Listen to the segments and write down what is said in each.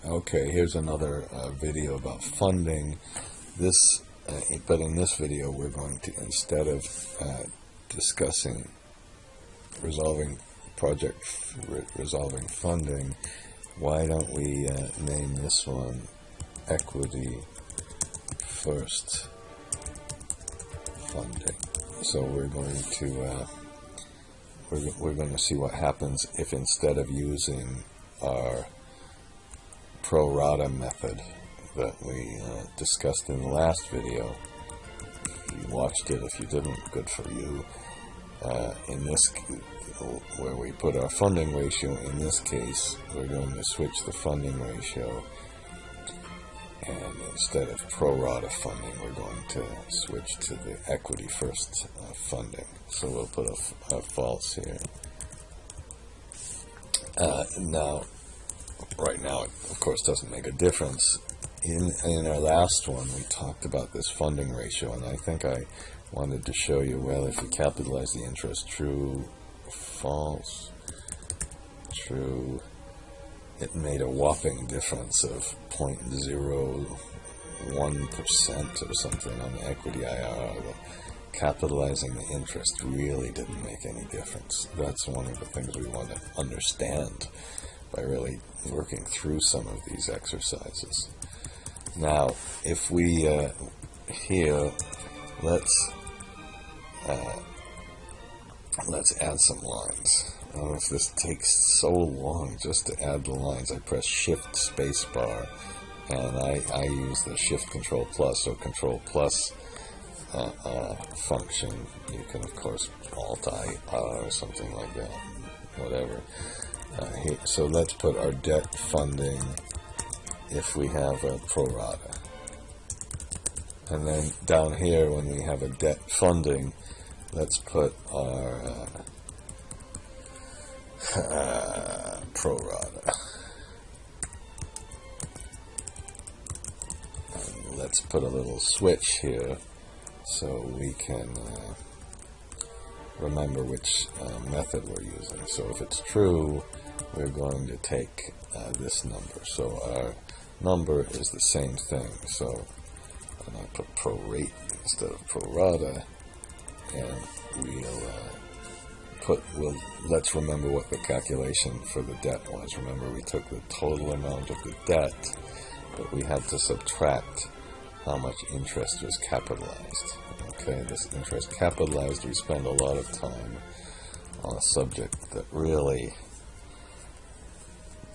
Okay, here's another video about funding. But in this video we're going to, instead of discussing resolving funding, why don't we name this one Equity First Funding. So we're going to see what happens if, instead of using our pro rata method that we discussed in the last video, if you watched it, if you didn't, good for you. In this, where we put our funding ratio, in this case we're going to switch the funding ratio, and instead of pro rata funding we're going to switch to the equity first funding. So we'll put a false here. Now, right now it of course doesn't make a difference. In our last one we talked about this funding ratio, and I think I wanted to show you, well, if you capitalize the interest, true, false, true, it made a whopping difference of 0.01% or something on the equity IRR. But capitalizing the interest really didn't make any difference. That's one of the things we want to understand by really working through some of these exercises. Now, if we here, let's add some lines. I don't know if this takes so long just to add the lines. I press Shift Spacebar, and I use the Shift Control Plus or Control Plus function. You can of course Alt-I or something like that, whatever. So let's put our debt funding if we have a pro rata, and then down here when we have a debt funding, let's put our pro rata, and let's put a little switch here so we can remember which method we're using. So if it's true, we're going to take this number. So our number is the same thing. So and I put prorate instead of pro rata, and let's remember what the calculation for the debt was. Remember, we took the total amount of the debt, but we had to subtract how much interest was capitalized. Okay, this interest capitalized, we spend a lot of time on a subject that really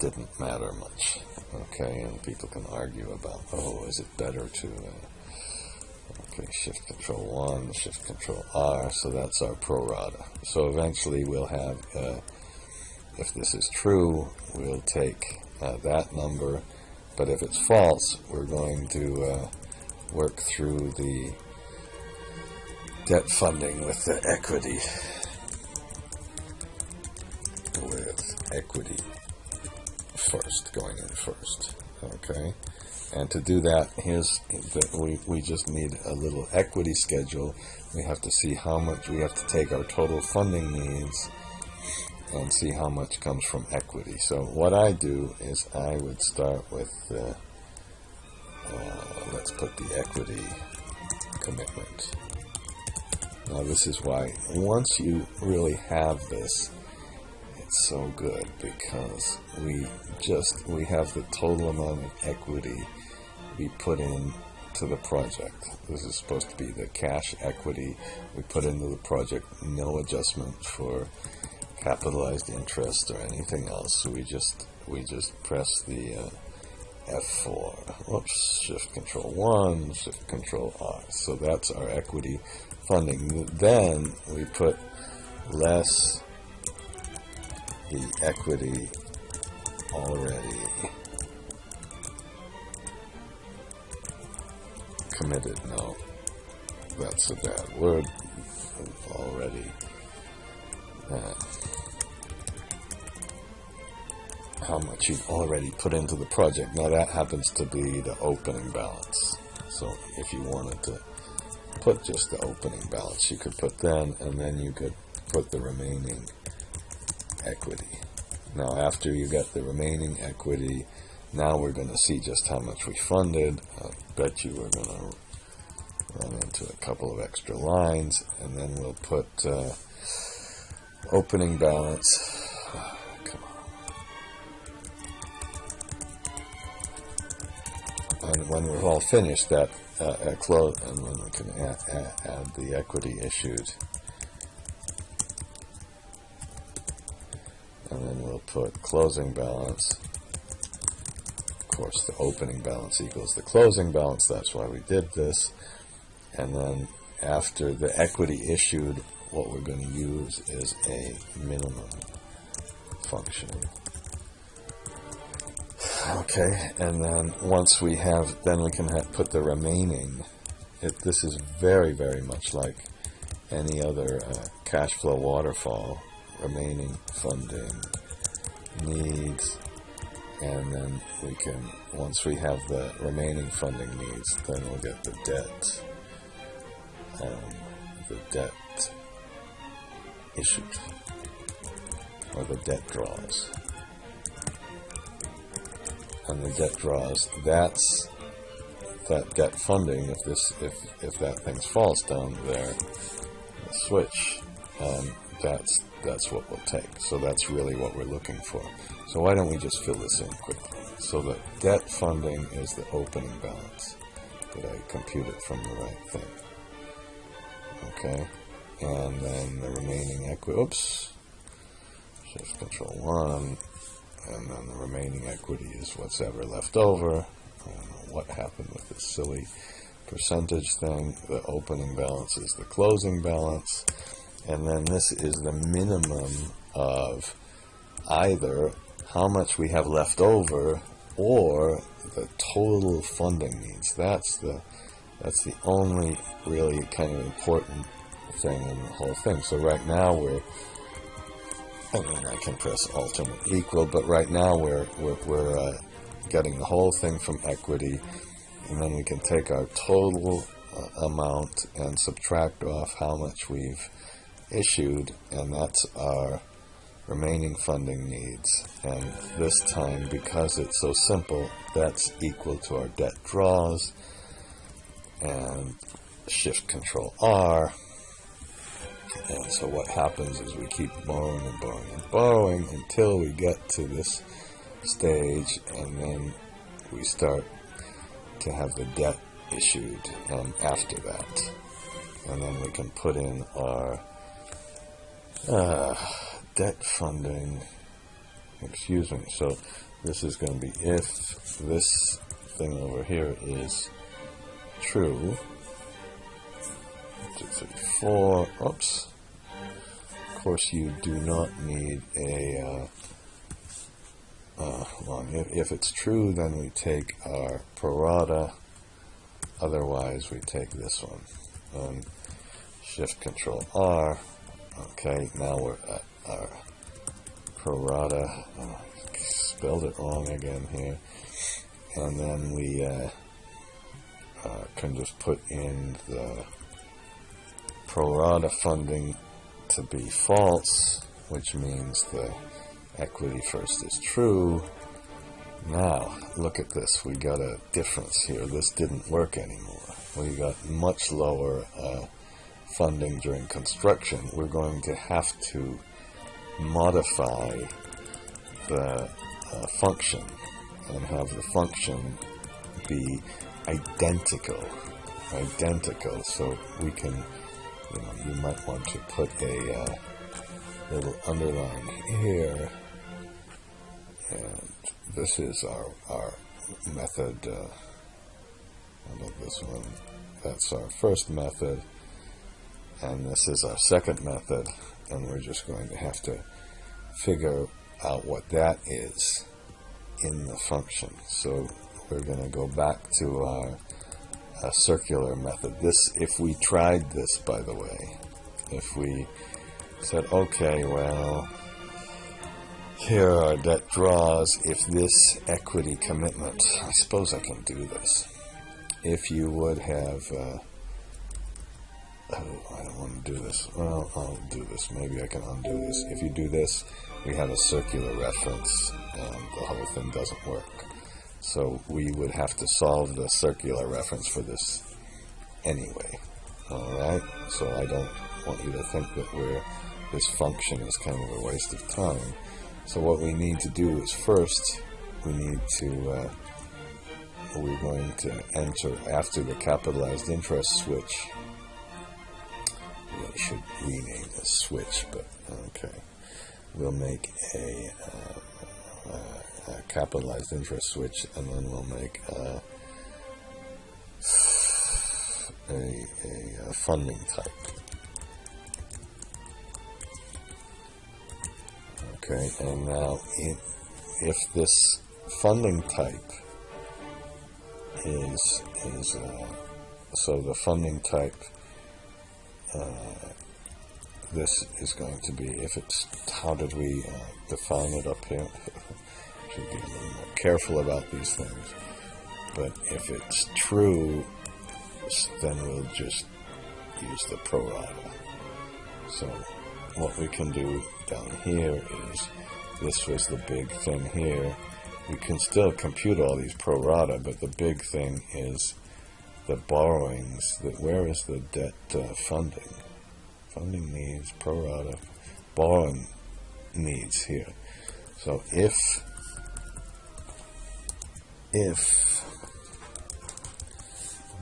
didn't matter much. Okay, and people can argue about, oh, is it better to okay, Shift Control 1, Shift Control R, so that's our pro rata. So eventually we'll have, if this is true, we'll take that number, but if it's false, we're going to work through the debt funding with the equity, first, going in first. Okay, and to do that, we just need a little equity schedule. We have to see how much, we have to take our total funding needs and see how much comes from equity. So what I do is I would start with let's put the equity commitment. Now this is why once you really have this, it's so good, because we have the total amount of equity we put in to the project. This is supposed to be the cash equity we put into the project, no adjustment for capitalized interest or anything else. So we just press the F4, whoops, Shift Control 1, Shift Control R. So that's our equity funding. Then we put less the equity already committed. No, that's a bad word. Already how much you've already put into the project. Now that happens to be the opening balance. So if you wanted to put just the opening balance, you could put then, and then you could put the remaining equity. Now after you get the remaining equity, Now we're going to see just how much we funded. I bet you we're going to run into a couple of extra lines, and then we'll put opening balance. Come on. And when we're all finished, that close, and then we can add the equity issued. And then we'll put closing balance. Of course, the opening balance equals the closing balance. That's why we did this. And then after the equity issued, what we're going to use is a minimum function. Okay, and then once we have, then we can put the remaining. This is very, very much like any other cash flow waterfall. Remaining funding needs, and then we can, once we have the remaining funding needs, then we'll get the debt issued, or the debt draws. And the debt draws, that's that debt funding. If that thing falls down there, the switch, that's what we'll take. So that's really what we're looking for. So why don't we just fill this in quickly? So the debt funding is the opening balance. Did I compute it from the right thing? Okay. And then the remaining equity, oops, shift control 1, and then the remaining equity is what's ever left over. I don't know what happened with this silly percentage thing. The opening balance is the closing balance. And then this is the minimum of either how much we have left over or the total funding needs. That's the only really kind of important thing in the whole thing. So right now I can press alternate equal, but right now we're getting the whole thing from equity, and then we can take our total amount and subtract off how much we've issued, and that's our remaining funding needs. And this time, because it's so simple, that's equal to our debt draws, and shift control R. And so what happens is we keep borrowing and borrowing and borrowing until we get to this stage, and then we start to have the debt issued after that. And then we can put in our debt funding, excuse me, so this is going to be if this thing over here is true. 2, 3, 4, oops. Of course you do not need a, well, if it's true, then we take our pro rata, otherwise we take this one. Shift control R. Okay, now we're at our pro rata. Oh, I spelled it wrong again here. And then we can just put in the pro rata funding to be false, which means the equity first is true. Now, look at this. We got a difference here. This didn't work anymore. We got much lower funding during construction. We're going to have to modify the function and have the function be identical, so we can, you might want to put a little underline here, and this is our method. How about this one? That's our first method, and this is our second method, and we're just going to have to figure out what that is in the function. So we're going to go back to our circular method. This, if we tried this, by the way, if we said, okay, well, here are our debt draws, if this equity commitment, I suppose I can do this. If you would have, I don't want to do this. Well, I'll do this. Maybe I can undo this. If you do this, we have a circular reference, and the whole thing doesn't work. So we would have to solve the circular reference for this anyway. Alright? So I don't want you to think that this function is kind of a waste of time. So what we need to do is first, we're going to enter after the capitalized interest switch. I should rename this switch, but okay. We'll make a capitalized interest switch, and then we'll make a funding type. Okay, and now if this funding type is so the funding type, this is going to be, if it's, how did we define it up here? Should be a little more careful about these things. But if it's true, then we'll just use the pro rata. So what we can do down here is, this was the big thing here. We can still compute all these pro rata, but the big thing is the borrowings. Where is the debt funding? Funding needs, pro rata, borrowing needs here. So if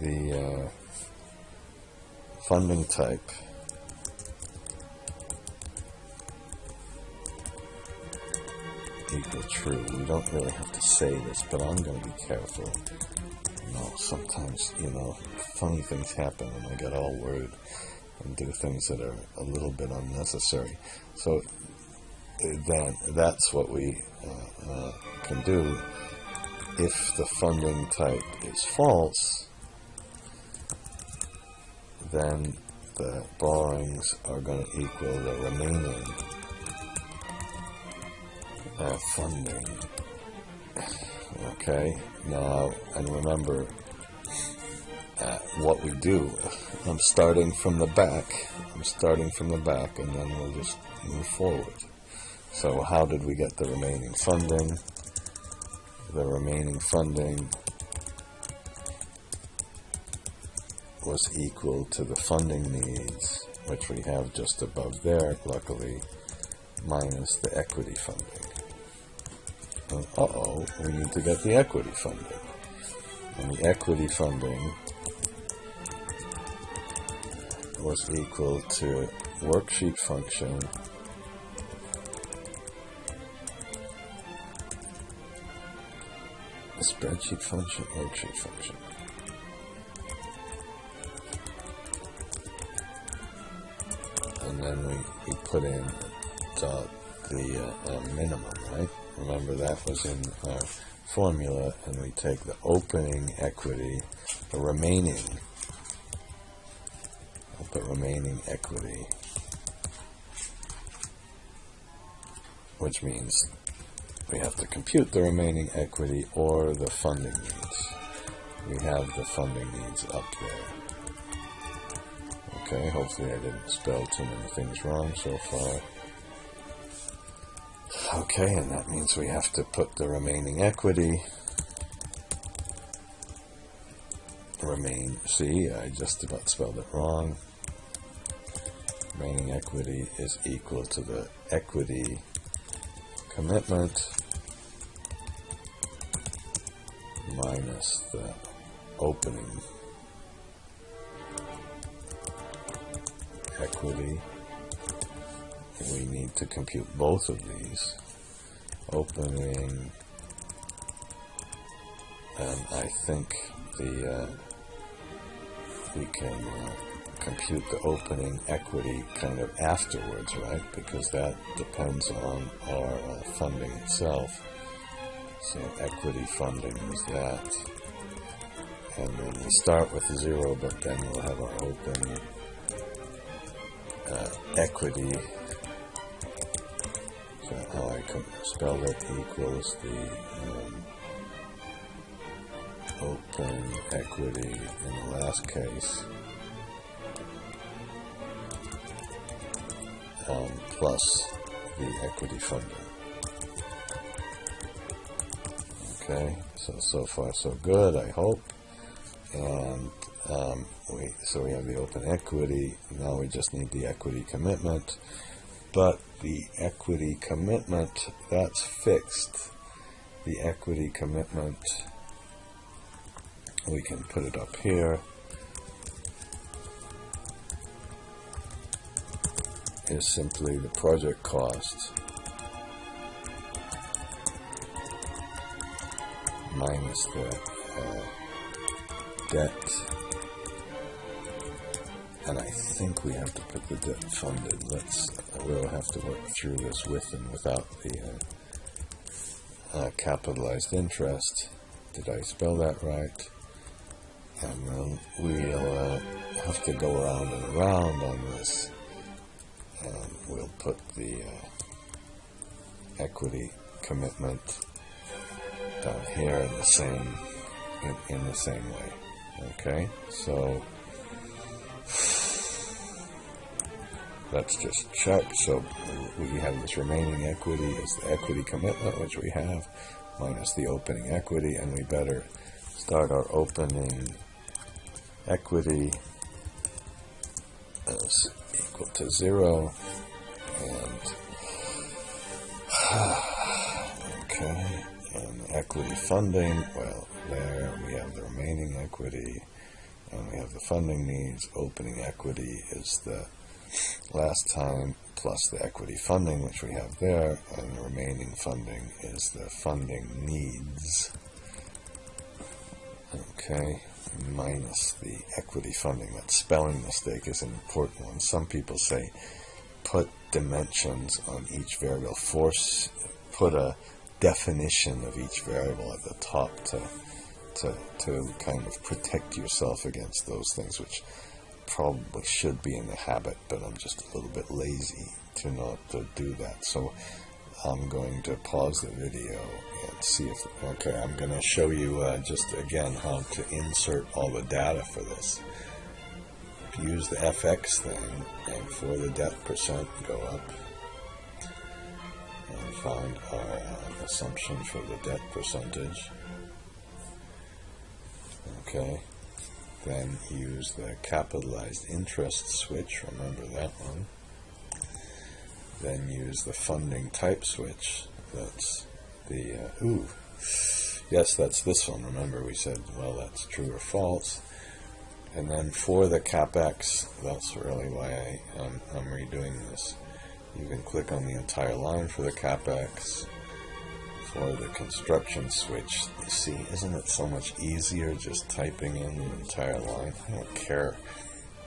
the funding type equal true, we don't really have to say this, but I'm going to be careful. Sometimes, funny things happen and I get all worried and do things that are a little bit unnecessary. So then that's what we can do. If the funding type is false, then the borrowings are going to equal the remaining funding. Okay, now, and remember what we do. I'm starting from the back, and then we'll just move forward. So how did we get the remaining funding? The remaining funding was equal to the funding needs, which we have just above there, luckily, minus the equity funding. We need to get the equity funding. And the equity funding was equal to worksheet function spreadsheet function, worksheet function. And then we put in the minimum, right? Remember that was in our formula, and we take the opening equity, the remaining equity, which means we have to compute the remaining equity or the funding needs. We have the funding needs up there. Okay, hopefully I didn't spell too many things wrong so far. Okay, and that means we have to put the remaining equity, see, I just about spelled it wrong. Remaining equity is equal to the equity commitment minus the opening equity. We need to compute both of these. Opening, and I think we can compute the opening equity kind of afterwards, right? Because that depends on our funding itself. So equity funding is that. And then we'll start with 0, but then we'll have our open equity. So how I can spell it equals the open equity in the last case plus the equity funding. Okay, so far so good, I hope. And so we have the open equity. Now we just need the equity commitment. But the equity commitment, that's fixed. The equity commitment, we can put it up here, is simply the project cost minus the debt, and I think we have to put the debt funded. We'll have to work through this with and without the capitalized interest. Did I spell that right? And then we'll have to go around and around on this, and we'll put the equity commitment down here in the same way. Okay, so let's just check. So we have this remaining equity is the equity commitment, which we have, minus the opening equity, and we better start our opening equity as equal to 0, and okay, and equity funding, well, there we have the remaining equity, and we have the funding needs. Opening equity is the last time plus the equity funding, which we have there, and the remaining funding is the funding needs. Okay, minus the equity funding. That spelling mistake is an important one. Some people say put dimensions on each variable. Put a definition of each variable at the top to kind of protect yourself against those things, which probably should be in the habit, but I'm just a little bit lazy to not to do that. So I'm going to pause the video and see if, okay, I'm going to show you just again how to insert all the data for this. Use the FX thing, and for the debt percent, go up and find our assumption for the debt percentage. Okay. Then use the capitalized interest switch, remember that one. Then use the funding type switch, that's the, yes, that's this one, remember we said, well, that's true or false. And then for the CapEx, that's really why I'm redoing this. You can click on the entire line for the CapEx. For the construction switch, you see, isn't it so much easier just typing in the entire line? I don't care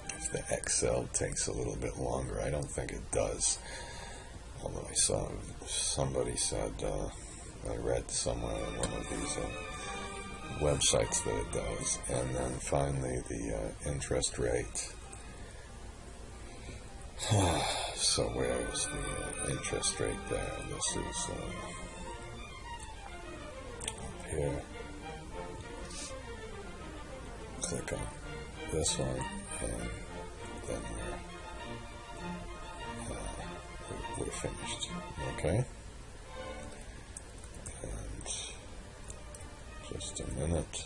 if the Excel takes a little bit longer. I don't think it does. Although I saw somebody said, I read somewhere on one of these websites that it does. And then finally the interest rate. So where is the interest rate there? This is here. Click on this one, and then we're finished. Okay? And just a minute.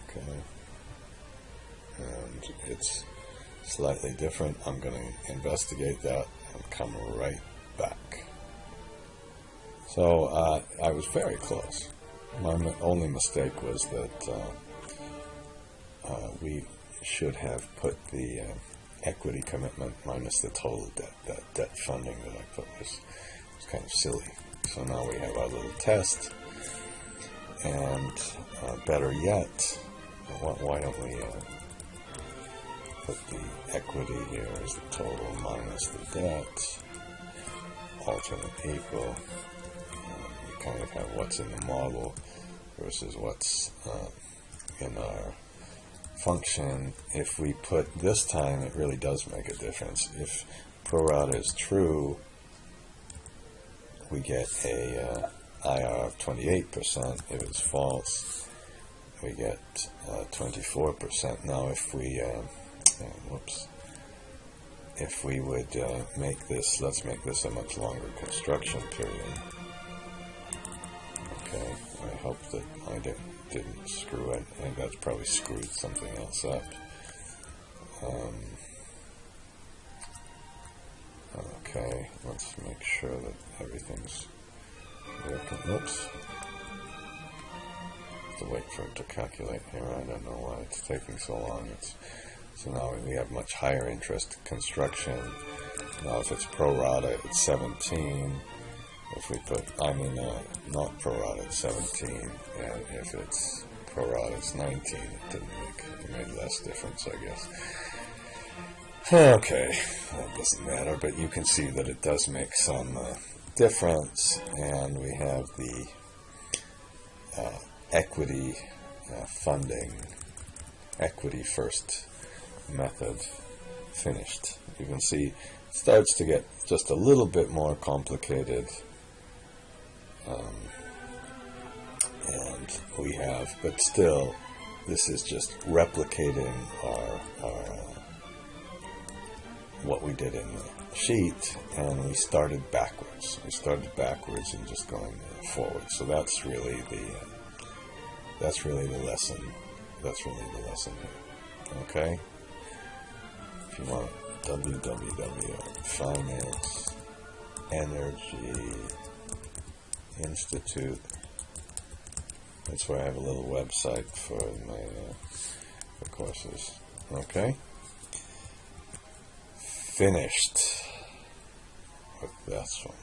Okay. And it's slightly different. I'm going to investigate that and come right back. So I was very close. My only mistake was that we should have put the equity commitment minus the total debt. That debt funding that I put was kind of silly. So now we have our little test. And better yet, why don't we put the equity here as the total minus the debt, alternate equal. You kind of have what's in the model versus what's in our function. If we put this time, it really does make a difference. If pro rata is true, we get a IR of 28%. If it's false, we get 24%. Now if we if we would make this, let's make this a much longer construction period. Okay, I hope that I didn't screw it. I think that's probably screwed something else up. Okay, let's make sure that everything's working. Oops. Have to wait for it to calculate here. I don't know why it's taking so long. So now we have much higher interest construction. Now if it's pro rata, it's 17. If we put, not pro rata, it's 17. And if it's pro rata, it's 19. It made less difference, I guess. Okay, that doesn't matter, but you can see that it does make some difference, and we have the equity funding, equity first method finished. You can see it starts to get just a little bit more complicated, and we have, but still, this is just replicating our what we did in the sheet, and we started backwards. We started backwards and just going forward. So that's really the lesson. That's really the lesson here. Okay. If you want www.finance energy institute. That's where I have a little website for my for courses. Okay. Finished with this one.